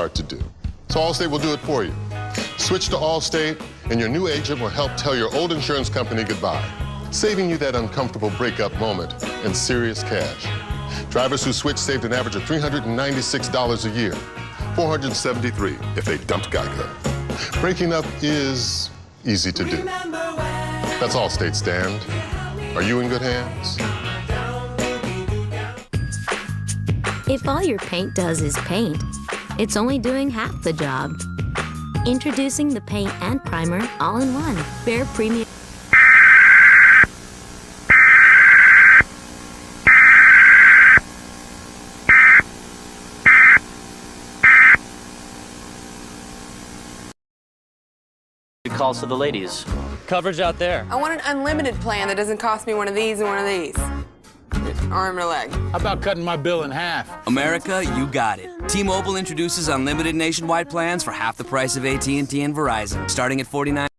hard to do. So Allstate will do it for you. Switch to Allstate, and your new agent will help tell your old insurance company goodbye, saving you that uncomfortable breakup moment and serious cash. Drivers who switch saved an average of $396 a year, $473 if they dumped Geico. Breaking up is easy to do. That's Allstate stand. Are you in good hands? If all your paint does is paint, it's only doing half the job. Introducing the paint and primer all in one. Bare Premium. Calls to the ladies. Coverage out there. I want an unlimited plan that doesn't cost me one of these and one of these. Arm or leg. How about cutting my bill in half? America, you got it. T-Mobile introduces unlimited nationwide plans for half the price of AT&T and Verizon, starting at $49.